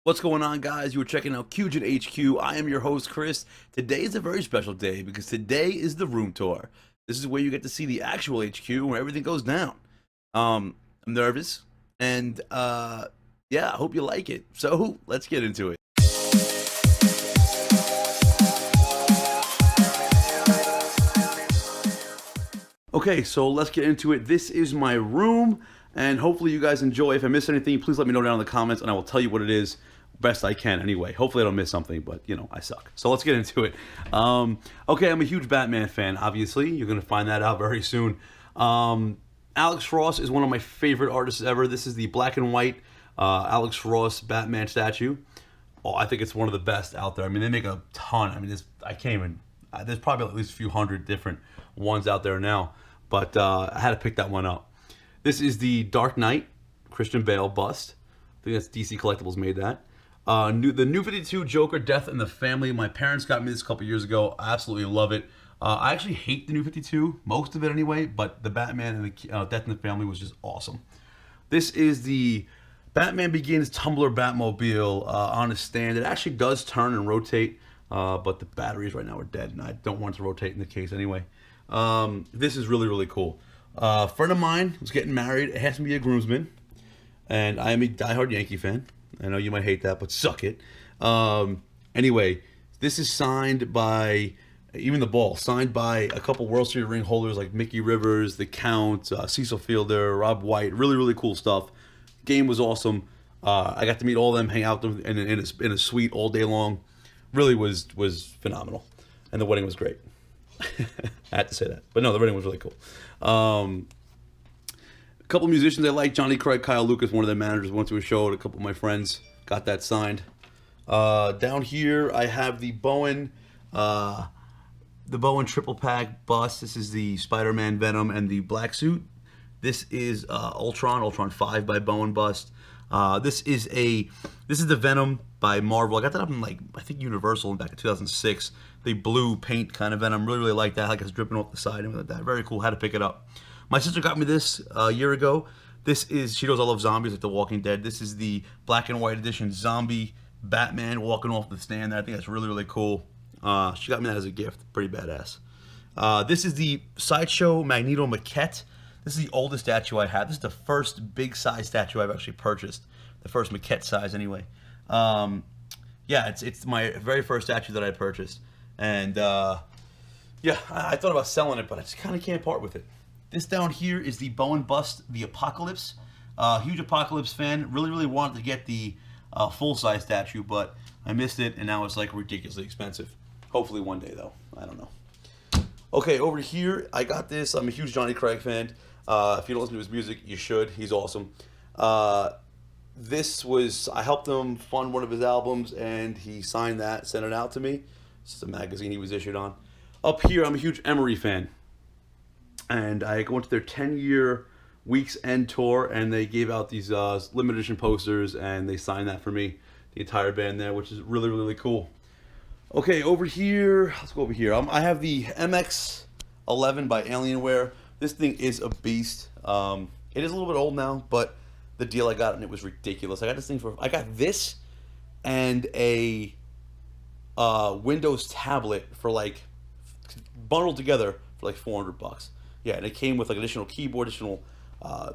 What's going on, guys? You were checking out QGinHQ. I am your host, Chris. Today is a very special day because today is the room tour. This is where you get to see the actual HQ where everything goes down. I'm nervous, and yeah, I hope you like it. So let's get into it. Okay, so let's get into it. This is my room, and hopefully you guys enjoy. If I miss anything, please let me know down in the comments, and I will tell you what it is best I can anyway. Hopefully I don't miss something, but you know, I suck. So let's get into it. Okay, I'm a huge Batman fan, obviously. You're going to find that out very soon. Alex Ross is one of my favorite artists ever. This is the black and white Alex Ross Batman statue. Oh, I think it's one of the best out there. I mean, they make a ton. I mean, there's probably at least a few hundred different ones out there now, but I had to pick that one up. This is the Dark Knight Christian Bale bust. I think that's DC Collectibles made that. The New 52 Joker Death in the Family. My parents got me this a couple years ago. I absolutely love it. I actually hate the New 52, most of it anyway, but the Batman and the Death in the Family was just awesome. This is the Batman Begins Tumbler Batmobile on a stand. It actually does turn and rotate, but the batteries right now are dead, and I don't want it to rotate in the case anyway. This is really, really cool. A friend of mine was getting married. It has to be a groomsman, and I am a diehard Yankee fan. I know you might hate that, but suck it. Anyway, this is signed by, even the ball, signed by a couple World Series ring holders like Mickey Rivers, the Count, Cecil Fielder, Rob White. Really, really cool stuff. Game was awesome. I got to meet all of them, hang out with them in a suite all day long. Really was phenomenal. And the wedding was great. I had to say that. But no, the wedding was really cool. A couple musicians I like, Johnny Craig, Kyle Lucas, one of their managers, went to a show, and a couple of my friends got that signed. Down here, I have the Bowen triple pack bust. This is the Spider-Man Venom and the black suit. This is Ultron 5 by Bowen bust. This is the Venom by Marvel. I got that up in, like, I think Universal back in 2006. The blue paint kind of Venom. Really, really like that. Like it's dripping off the side and like that. Very cool. Had to pick it up. My sister got me this a year ago. She knows I love zombies like The Walking Dead. This is the black and white edition zombie Batman walking off the stand. I think that's really, really cool. She got me that as a gift. Pretty badass. This is the Sideshow Magneto maquette. This is the oldest statue I have. This is the first big size statue I've actually purchased. The first maquette size anyway. Yeah, it's my very first statue that I purchased. And yeah, I thought about selling it, but I just kind of can't part with it. This down here is the Bowen bust, the Apocalypse. Huge Apocalypse fan. Really, really wanted to get the full-size statue, but I missed it, and now it's like ridiculously expensive. Hopefully one day, though. I don't know. Okay, over here, I got this. I'm a huge Johnny Craig fan. If you don't listen to his music, you should. He's awesome. I helped him fund one of his albums, and he signed that, sent it out to me. This is a magazine he was issued on. Up here, I'm a huge Emery fan. And I went to their 10-year Week's End tour, and they gave out these limited edition posters, and they signed that for me, the entire band there, which is really, really cool. Okay, over here, let's go over here. I have the MX-11 by Alienware. This thing is a beast. It is a little bit old now, but the deal I got on it was ridiculous. I got this and a Windows tablet for like, bundled together for like $400. Yeah, and it came with like additional keyboard, additional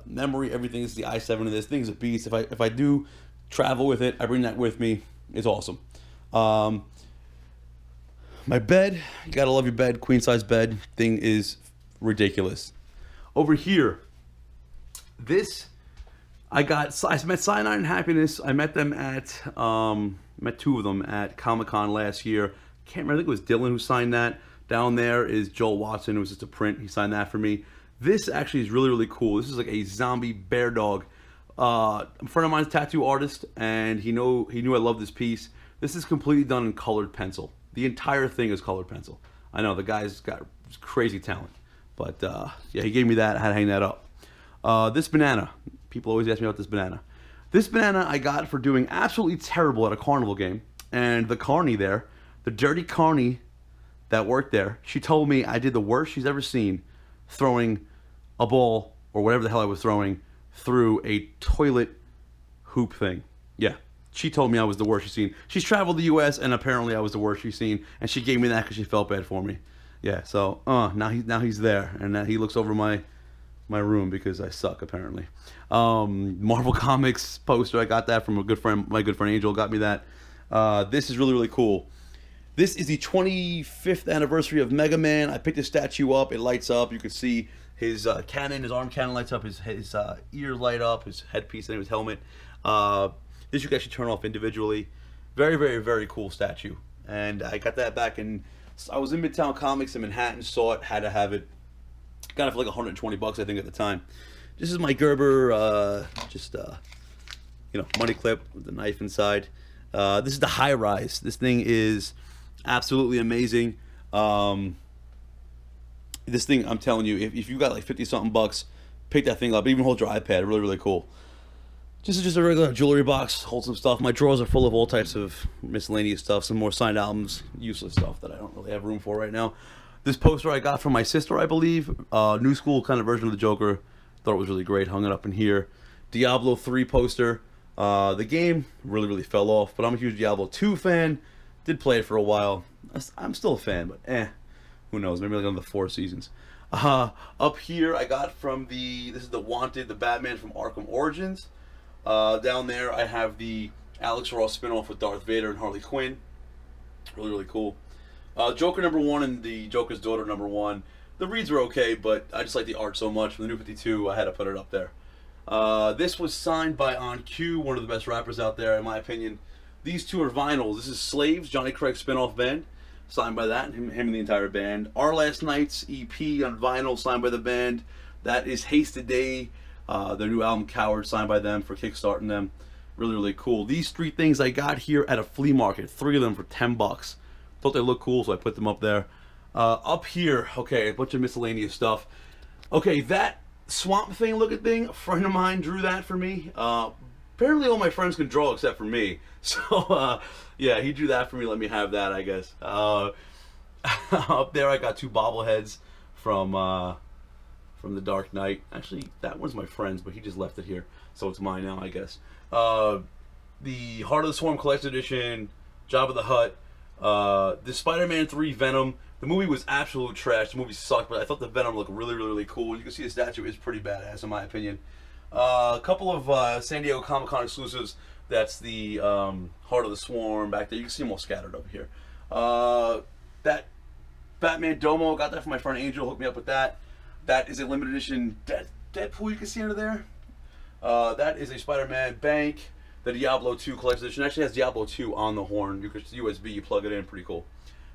memory, everything. This is the i7 in this. Thing's a beast. If I do travel with it, I bring that with me. It's awesome. My bed, you gotta love your bed. Queen size bed. Thing is ridiculous. Over here, I met Cyanide and Happiness. I met them met two of them at Comic-Con last year. Can't remember, I think it was Dylan who signed that. Down there is Joel Watson. It was just a print. He signed that for me. This actually is really, really cool. This is like a zombie bear dog. A friend of mine's a tattoo artist, and he knew I loved this piece. This is completely done in colored pencil. The entire thing is colored pencil. I know, the guy's got crazy talent. But yeah, he gave me that. I had to hang that up. This banana. People always ask me about this banana. This banana I got for doing absolutely terrible at a carnival game. And the carny there, the dirty carny that worked there, she told me I did the worst she's ever seen throwing a ball or whatever the hell I was throwing through a toilet hoop thing. Yeah, she told me I was the worst she's seen. She's traveled the U.S. and apparently I was the worst she's seen, and she gave me that because she felt bad for me. Yeah, so now he's there, and now he looks over my room because I suck apparently. Marvel Comics poster, I got that from a good friend. My good friend Angel got me that. This is really really cool. This is the 25th anniversary of Mega Man. I picked the statue up. It lights up. You can see his cannon, his arm cannon lights up. His ears light up. His headpiece and his helmet. This you can actually turn off individually. Very, very, very cool statue. And I got that back in. I was in Midtown Comics in Manhattan. Saw it. Had to have it. Got it for like 120 bucks, I think, at the time. This is my Gerber, money clip with the knife inside. This is the high rise. This thing is absolutely amazing. This thing, I'm telling you, if you got like 50 something bucks, pick that thing up. Even hold your iPad. Really, really cool. Just a regular jewelry box. Hold some stuff. My drawers are full of all types of miscellaneous stuff. Some more signed albums, useless stuff that I don't really have room for right now. This poster I got from my sister, I believe. New school kind of version of the Joker. Thought it was really great. Hung it up in here. Diablo 3 poster. The game really, really fell off, but I'm a huge Diablo 2 fan. Did play it for a while. I'm still a fan, but who knows? Maybe like another 4 seasons. Up here, I got from this is the Wanted, the Batman from Arkham Origins. Down there, I have the Alex Ross spinoff with Darth Vader and Harley Quinn. Really, really cool. Joker #1 and the Joker's daughter #1. The reads were okay, but I just like the art so much. From the New 52, I had to put it up there. This was signed by On Q, one of the best rappers out there, in my opinion. These two are vinyls. This is Slaves, Johnny Craig's spinoff band, signed by that, him and the entire band. Our Last Night's EP on vinyl, signed by the band. That is Hasted Day, their new album Coward, signed by them for kickstarting them. Really, really cool. These 3 things I got here at a flea market, 3 of them for 10 bucks. Thought they looked cool, so I put them up there. Up here, okay, a bunch of miscellaneous stuff. Okay, that Swamp Thing looking thing, a friend of mine drew that for me. Apparently all my friends can draw except for me. So, yeah, he drew that for me, let me have that, I guess. Up there I got 2 bobbleheads from The Dark Knight. Actually, that one's my friend's, but he just left it here, so it's mine now, I guess. The Heart of the Swarm Collector's Edition, Jabba the Hutt, the Spider-Man 3 Venom. The movie was absolute trash. The movie sucked, but I thought the Venom looked really, really, really cool. You can see the statue is pretty badass, in my opinion. A couple of San Diego Comic-Con exclusives. That's the Heart of the Swarm back there. You can see them all scattered over here. That Batman Domo, got that from my friend Angel. Hooked me up with that. That is a limited edition Deadpool you can see under there. That is a Spider-Man Bank. The Diablo 2 Collector's Edition actually has Diablo 2 on the horn. You could USB, you plug it in, pretty cool.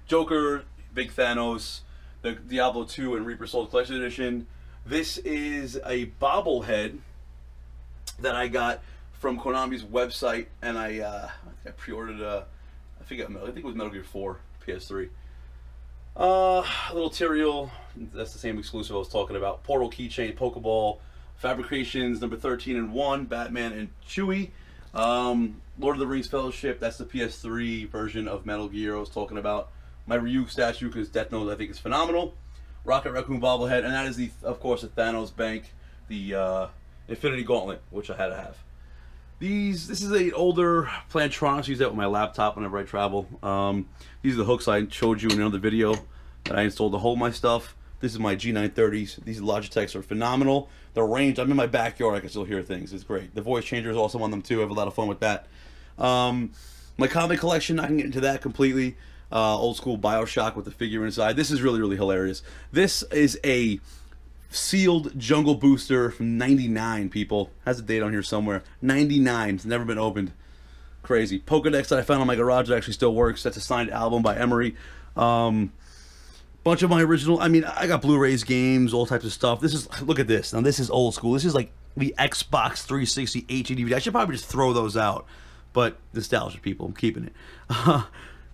Joker, Big Thanos, the Diablo 2 and Reaper Soul Collector's Edition. This is a bobblehead that I got from Konami's website, and I pre-ordered I think it was Metal Gear 4 PS3. A little Tyrael, that's the same exclusive I was talking about. Portal keychain, Pokeball, Fabrications number 13 and 1, Batman and Chewie. Lord of the Rings Fellowship, that's the PS3 version of Metal Gear I was talking about. My Ryuk statue, because Death Note I think is phenomenal. Rocket Raccoon bobblehead, and that is of course the Thanos Bank, the Infinity Gauntlet, which I had to have. This is an older Plantronics. I use that with my laptop whenever I travel. These are the hooks I showed you in another video that I installed to hold my stuff. This is my G930s. These Logitechs are phenomenal. The range, I'm in my backyard, I can still hear things. It's great. The voice changer is also on them too. I have a lot of fun with that. My comic collection, I can get into that completely. Old school Bioshock with the figure inside. This is really, really hilarious. This is a sealed Jungle Booster from '99, people. Has a date on here somewhere. '99. It's never been opened. Crazy. Pokedex that I found on my garage that actually still works. That's a signed album by Emery. Bunch of my original, I mean, I got Blu-rays, games, all types of stuff. This is, look at this. Now this is old school. This is like the Xbox 360 HD DVD. I should probably just throw those out, but nostalgia, people, I'm keeping it.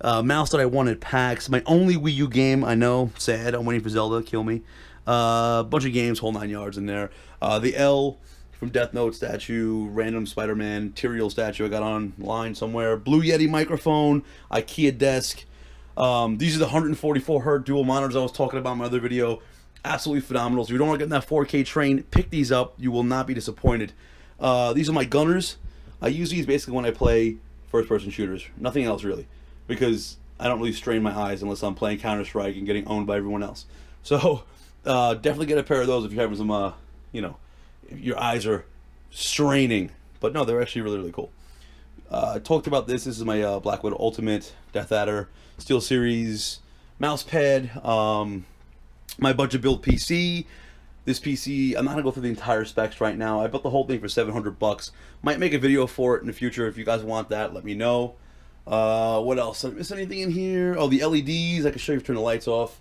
Mouse that I wanted, PAX. My only Wii U game, I know, sad. I'm waiting for Zelda to kill me. Bunch of games, whole 9 yards in there. The L from Death Note statue, random Spider-Man Tyrael statue I got online somewhere. Blue Yeti microphone, IKEA desk. These are the 144 Hz dual monitors I was talking about in my other video. Absolutely phenomenal. So if you don't want to get in that 4K train, pick these up. You will not be disappointed. These are my gunners. I use these basically when I play first-person shooters. Nothing else really, because I don't really strain my eyes unless I'm playing Counter-Strike and getting owned by everyone else. So definitely get a pair of those if you're having some, you know, if your eyes are straining. But no, they're actually really, really cool. I talked about this. This is my Black Widow Ultimate, Death Adder, Steel Series, mouse pad, my budget build PC. This PC, I'm not gonna go through the entire specs right now. I built the whole thing for 700 bucks. Might make a video for it in the future. If you guys want that, let me know. What else? Did I miss anything in here? Oh, the LEDs. I can show you if you turn the lights off.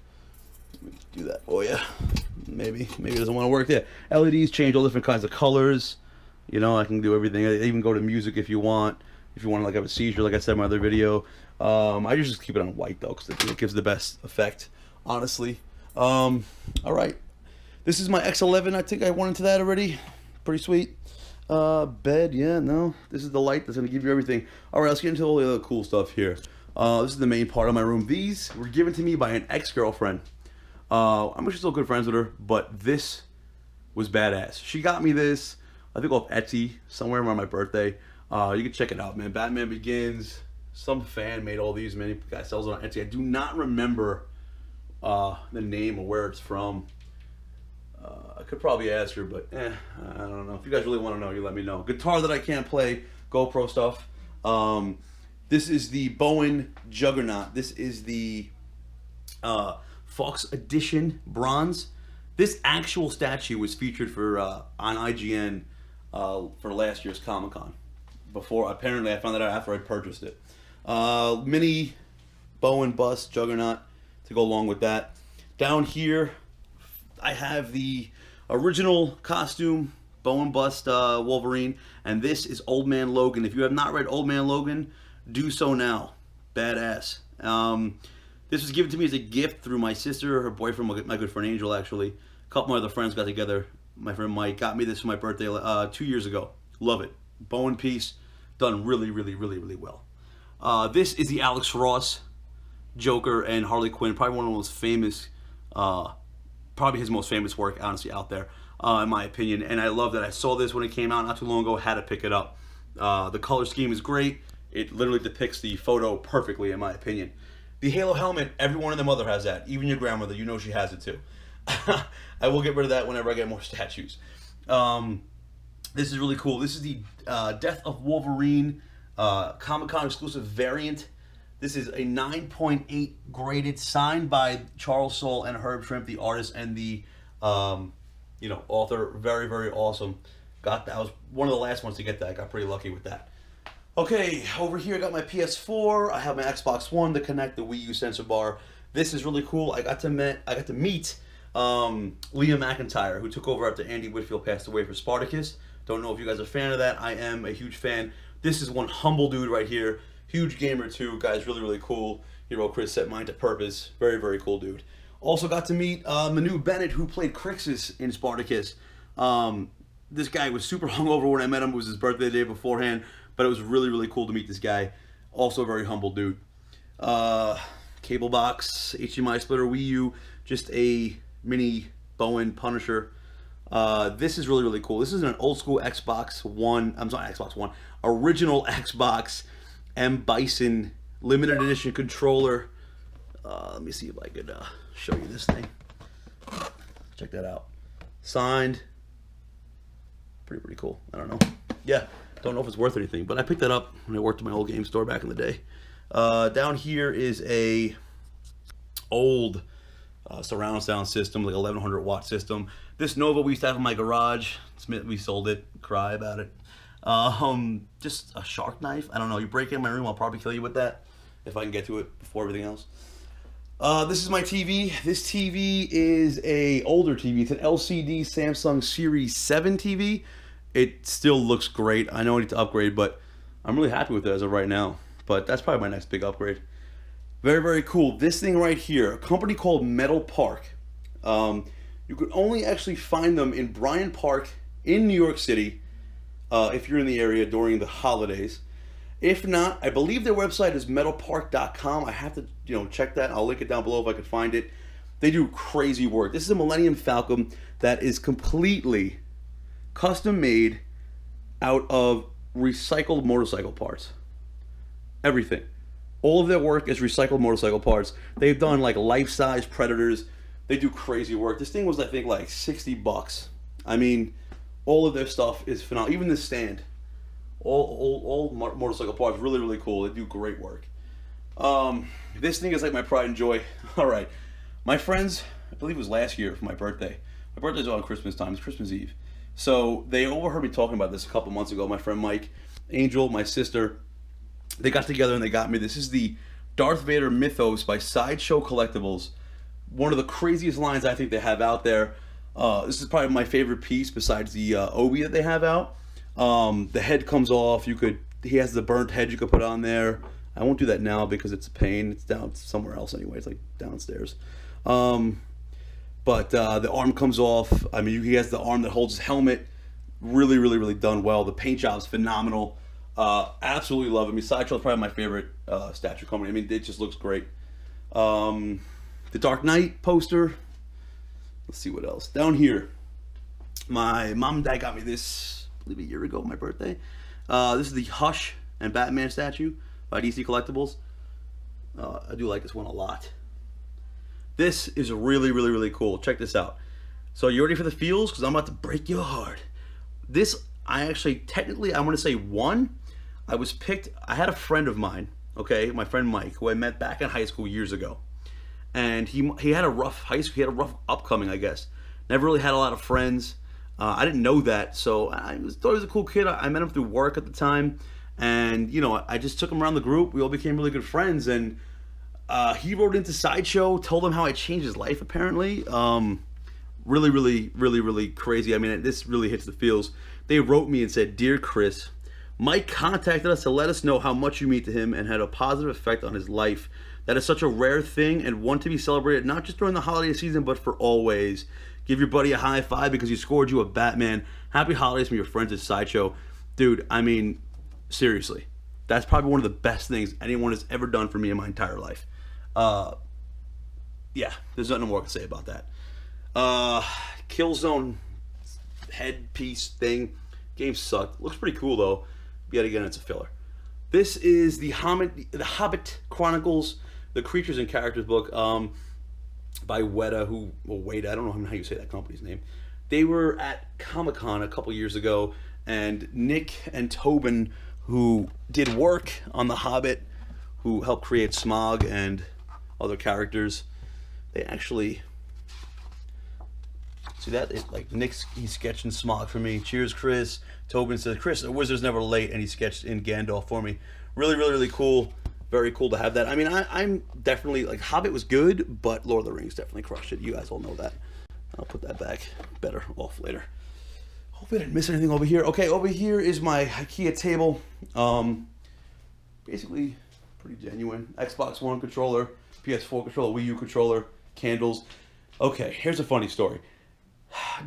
Let me do that. Oh yeah. Maybe it doesn't want to work there. LEDs change all different kinds of colors. You know, I can do everything. I even go to music if you want. If you want to like have a seizure, like I said in my other video. I usually just keep it on white though, because it gives the best effect, honestly. All right. This is my X11. I think I went into that already. Pretty sweet. Bed, yeah, no. This is the light that's going to give you everything. All right, let's get into all the other cool stuff here. This is the main part of my room. These were given to me by an ex-girlfriend. I'm actually still good friends with her, but this was badass. She got me this, I think off Etsy, somewhere around my birthday. You can check it out, man. Batman Begins. Some fan made all these. Many guy sells it on Etsy. I do not remember the name or where it's from. I could probably ask her, but I don't know. If you guys really want to know, you let me know. Guitar that I can't play, GoPro stuff. This is the Bowen Juggernaut. This is the Fox Edition Bronze. This actual statue was featured for on IGN for last year's Comic-Con. Apparently I found that out after I purchased it. Mini Bowen bust Juggernaut to go along with that. Down here, I have the original costume Bowen bust Wolverine, and this is Old Man Logan. If you have not read Old Man Logan, do so now. Badass. This was given to me as a gift through my sister, her boyfriend, my good friend Angel, actually. A couple of my other friends got together. My friend Mike got me this for my birthday 2 years ago. Love it. Bowen piece, done really, really, really, really well. This is the Alex Ross Joker and Harley Quinn, probably one of the most famous, probably his most famous work, honestly, out there, in my opinion. And I love that I saw this when it came out not too long ago, had to pick it up. The color scheme is great. It literally depicts the photo perfectly, in my opinion. The Halo helmet, everyone and their mother has that. Even your grandmother, you know she has it too. I will get rid of that whenever I get more statues. This is really cool. This is the Death of Wolverine Comic-Con exclusive variant. This is a 9.8 graded, signed by Charles Soule and Herb Shrimp, the artist and the author. Very, very awesome. Got that. I was one of the last ones to get that. I got pretty lucky with that. Okay, over here I got my PS4. I have my Xbox One to connect the Wii U sensor bar. This is really cool. I got to meet Liam McIntyre, who took over after Andy Whitfield passed away for Spartacus. Don't know if you guys are a fan of that. I am a huge fan. This is one humble dude right here. Huge gamer too. Guy's really, really cool. Hero Chris set mine to purpose. Very, very cool dude. Also got to meet Manu Bennett, who played Crixus in Spartacus. This guy was super hungover when I met him. It was his birthday the day beforehand. But it was really, really cool to meet this guy. Also a very humble dude. Cable box, HDMI splitter, Wii U, just a mini Bowen Punisher. This is really, really cool. This is an old school Xbox One, I'm sorry, Xbox One, original Xbox M. Bison limited edition controller. Let me see if I could show you this thing. Check that out. Signed. Pretty cool. I don't know. Yeah. Don't know if it's worth anything, but I picked that up when I worked at my old game store back in the day. Down here is a old surround sound system, like 1100 watt system. This Nova we used to have in my garage. We sold it. Cry about it. Just a shark knife. I don't know. You break in my room, I'll probably kill you with that if I can get to it before everything else. This is my TV. This TV is a older TV. It's an LCD Samsung Series 7 TV. It still looks great. I know I need to upgrade, but I'm really happy with it as of right now. But that's probably my next big upgrade. Very, very cool. This thing right here, a company called Metal Park. You could only actually find them in Bryant Park in New York City if you're in the area during the holidays. If not, I believe their website is metalpark.com. I have to check that. I'll link it down below if I could find it. They do crazy work. This is a Millennium Falcon that is completely custom made out of recycled motorcycle parts. everything. All of their work is recycled motorcycle parts. They've done like life-size Predators. They do crazy work. This thing was, I think, like $60. I mean, all of their stuff is phenomenal. Even this stand, all motorcycle parts, really, really cool. They do great work. This thing is like my pride and joy. All right, my friends, I believe it was last year for my birthday. My birthday's on Christmas time. It's Christmas Eve. So they overheard me talking about this a couple months ago. My friend Mike, Angel, my sister, they got together and they got me. This is the Darth Vader Mythos by Sideshow Collectibles. One of the craziest lines I think they have out there. This is probably my favorite piece besides the Obi that they have out. The head comes off. He has the burnt head you could put on there. I won't do that now because it's a pain. It's down somewhere else anyway. It's like downstairs. But the arm comes off. I mean, he has the arm that holds his helmet. Really, really, really done well. The paint job is phenomenal. Absolutely love it. I mean, Sideshow is probably my favorite statue company. I mean, it just looks great. The Dark Knight poster. Let's see what else. Down here, my mom and dad got me this, I believe, a year ago, my birthday. This is the Hush and Batman statue by DC Collectibles. I do like this one a lot. This is really, really, really cool. Check this out. So you ready for the feels? Because I'm about to break your heart. This, I actually, technically, I want to say won. I was picked, I had a friend of mine, okay, my friend Mike, who I met back in high school years ago. And he had a rough high school, he had a rough upcoming, I guess. Never really had a lot of friends. I didn't know that, so I thought he was a cool kid. I met him through work at the time. And, you know, I just took him around the group. We all became really good friends. And he wrote into Sideshow, told him how I changed his life, apparently. Really, really, really, really crazy. I mean, this really hits the feels. They wrote me and said, "Dear Chris, Mike contacted us to let us know how much you mean to him and had a positive effect on his life. That is such a rare thing and one to be celebrated, not just during the holiday season, but for always. Give your buddy a high five because he scored you a Batman. Happy holidays from your friends at Sideshow." Dude, I mean, seriously, that's probably one of the best things anyone has ever done for me in my entire life. Yeah, there's nothing more to say about that. Killzone headpiece thing. Game sucked. Looks pretty cool though. Yet again, it's a filler. This is the Hobbit Chronicles, the Creatures and Characters book by Weta. I don't know how you say that company's name. They were at Comic-Con a couple years ago, and Nick and Tobin, who did work on The Hobbit, who helped create Smaug and other characters, they actually... See that? Like he's sketching Smaug for me. Cheers, Chris. Tobin says, "Chris, the wizard's never late," and he sketched in Gandalf for me. Really, really, really cool. Very cool to have that. I mean, I'm definitely, like, Hobbit was good, but Lord of the Rings definitely crushed it. You guys all know that. I'll put that back better off later. Hope I didn't miss anything over here. Okay, over here is my IKEA table. Basically, pretty genuine. Xbox One controller, PS4 controller, Wii U controller, candles. Okay, here's a funny story.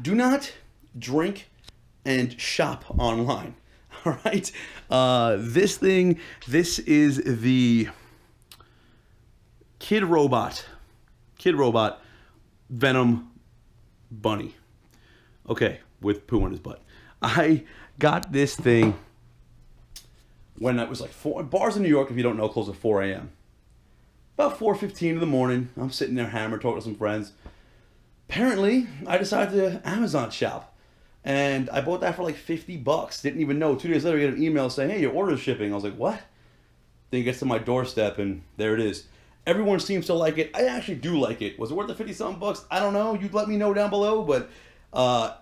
Do not drink and shop online. All right. This is the Kid Robot Venom bunny. Okay, with poo on his butt. I got this thing when it was like 4 bars in New York, if you don't know, close at 4 a.m. About 4:15 in the morning, I'm sitting there hammered, talking to some friends. Apparently, I decided to Amazon shop, and I bought that for like $50. Didn't even know. 2 days later, I get an email saying, "Hey, your order's shipping." I was like, "What?" Then it gets to my doorstep, and there it is. Everyone seems to like it. I actually do like it. Was it worth the 50-something bucks? I don't know. You'd let me know down below, but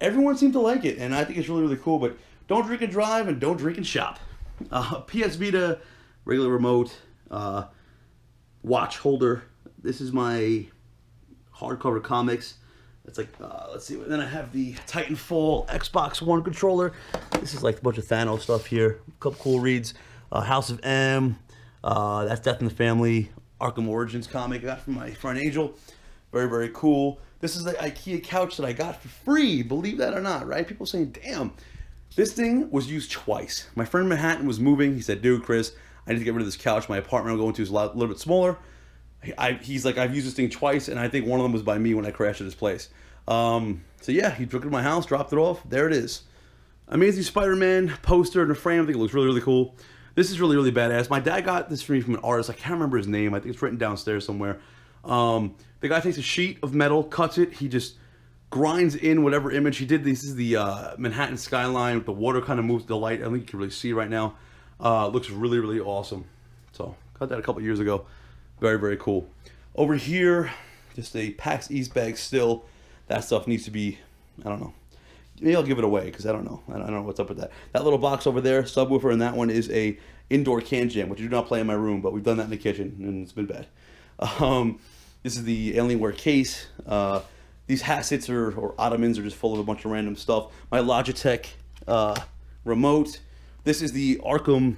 everyone seemed to like it, and I think it's really, really cool. But don't drink and drive, and don't drink and shop. PS Vita, regular remote, watch holder. This is my hardcover comics. It's like, let's see. Then I have the Titanfall Xbox One controller. This is like a bunch of Thanos stuff here. A couple cool reads. House of M. That's Death in the Family. Arkham Origins comic I got from my friend Angel. Very, very cool. This is the IKEA couch that I got for free. Believe that or not, right? People saying, "Damn, this thing was used twice." My friend in Manhattan was moving. He said, "Dude, Chris, I need to get rid of this couch. My apartment I'm going to is a little bit smaller." He's like, "I've used this thing twice, and I think one of them was by me when I crashed at his place." So yeah, he took it to my house, dropped it off. There it is. Amazing Spider-Man poster in a frame. I think it looks really, really cool. This is really, really badass. My dad got this for me from an artist. I can't remember his name. I think it's written downstairs somewhere. The guy takes a sheet of metal, cuts it. He just grinds in whatever image he did. This is the Manhattan skyline with the water kind of moves the light. I think you can really see right now. Looks really, really awesome. So got that a couple years ago. Very, very cool. Over here, just a PAX East bag still. That stuff needs to be, I don't know. Maybe I'll give it away because I don't know. I don't know what's up with that. That little box over there, subwoofer, and that one is a indoor can jam, which I do not play in my room, but we've done that in the kitchen, and it's been bad. This is the Alienware case. These hassets or ottomans are just full of a bunch of random stuff. My Logitech remote. This is the Arkham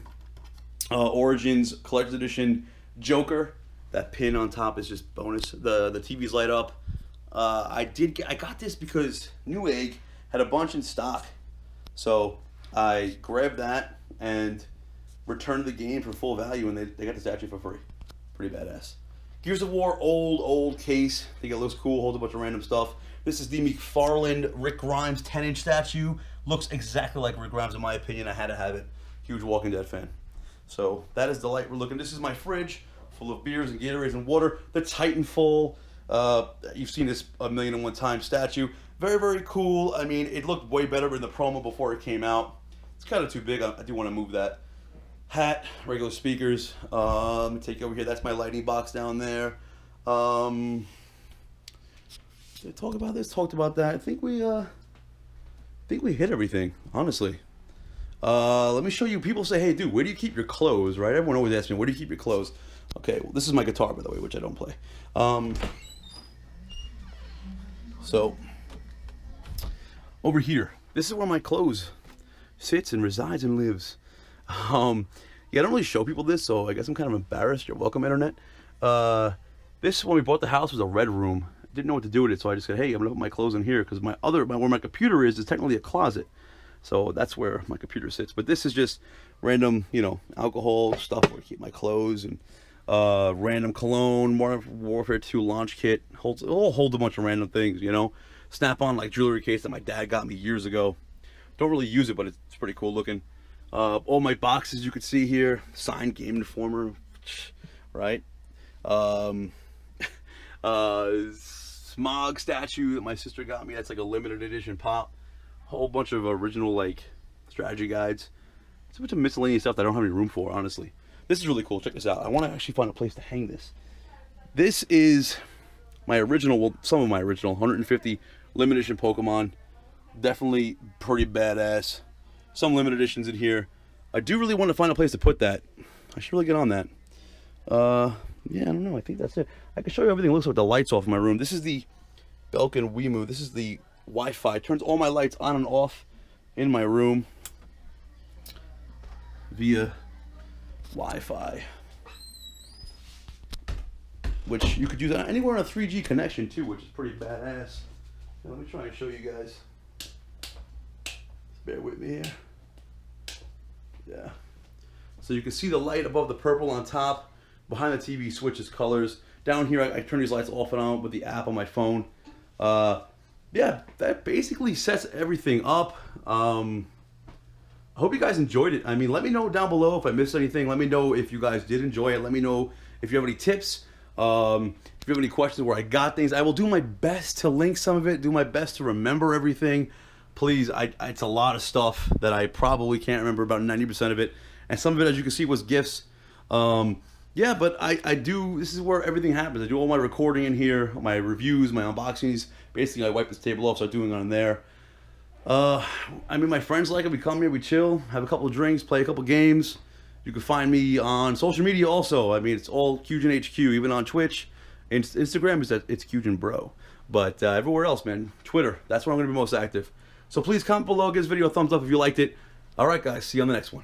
Origins Collector's Edition Joker. That pin on top is just bonus. The TV's light up. I got this because Newegg had a bunch in stock, so I grabbed that and returned the game for full value, and they got the statue for free. Pretty badass. Gears of War old case. I think it looks cool. Holds a bunch of random stuff. This is the McFarlane Rick Grimes 10-inch statue. Looks exactly like Rick Grimes in my opinion. I had to have it. Huge Walking Dead fan. So that is the light we're looking. This is my fridge full of beers and Gatorades and water. The Titanfall. You've seen this a million and one times statue. Very, very cool. I mean, it looked way better in the promo before it came out. It's kind of too big. I do want to move that. Hat, regular speakers. Let me take you over here. That's my lighting box down there. Did I talk about this? Talked about that. I think we hit everything, honestly. Let me show you. People say, hey, dude, where do you keep your clothes, right? Everyone always asks me, where do you keep your clothes? Okay, well, this is my guitar, by the way, which I don't play. So, over here, this is where my clothes sits and resides and lives. Yeah, I don't really show people this, so I guess I'm kind of embarrassed. You're welcome, internet. This, when we bought the house, was a red room. Didn't know what to do with it, so I just said, hey, I'm gonna put my clothes in here, because where my computer is technically a closet. So that's where my computer sits. But this is just random, you know, alcohol stuff where I keep my clothes, and random cologne, Modern Warfare 2 launch kit. Holds a bunch of random things, you know. Snap-on like jewelry case that my dad got me years ago. Don't really use it, but it's pretty cool looking. All my boxes you can see here. Signed Game Informer, right? Smog statue that my sister got me. That's like a limited edition pop. Whole bunch of original like strategy guides. It's a bunch of miscellaneous stuff that I don't have any room for, honestly. This is really cool. Check this out. I want to actually find a place to hang this. This is my original, well, some of my original 150 limited edition Pokemon. Definitely pretty badass. Some limited editions in here. I do really want to find a place to put that. I should really get on that. Yeah, I don't know. I think that's it. I can show you everything. It looks like the lights off in my room. This is the Belkin Wiimote. This is the Wi-Fi. It turns all my lights on and off in my room via Wi-Fi, which you could use anywhere on a 3G connection too, which is pretty badass. Now, let me try and show you guys. Just bear with me here. Yeah. So you can see the light above the purple on top. Behind the TV switches colors. Down here I turn these lights off and on with the app on my phone. Yeah, that basically sets everything up. I hope you guys enjoyed it. I mean, let me know down below if I missed anything. Let me know if you guys did enjoy it. Let me know if you have any tips. If you have any questions where I got things. I will do my best to link some of it. Do my best to remember everything. Please, it's a lot of stuff that I probably can't remember, about 90% of it. And some of it, as you can see, was gifts. Yeah, but I do, this is where everything happens. I do all my recording in here, my reviews, my unboxings. Basically, I wipe this table off, start doing it on there. I mean, my friends like it. We come here, we chill, have a couple of drinks, play a couple games. You can find me on social media also. I mean, it's all QGinHQ, even on Twitch. Instagram is it's QGinBro. But everywhere else, man, Twitter, that's where I'm going to be most active. So please comment below, give this video a thumbs up if you liked it. All right, guys, see you on the next one.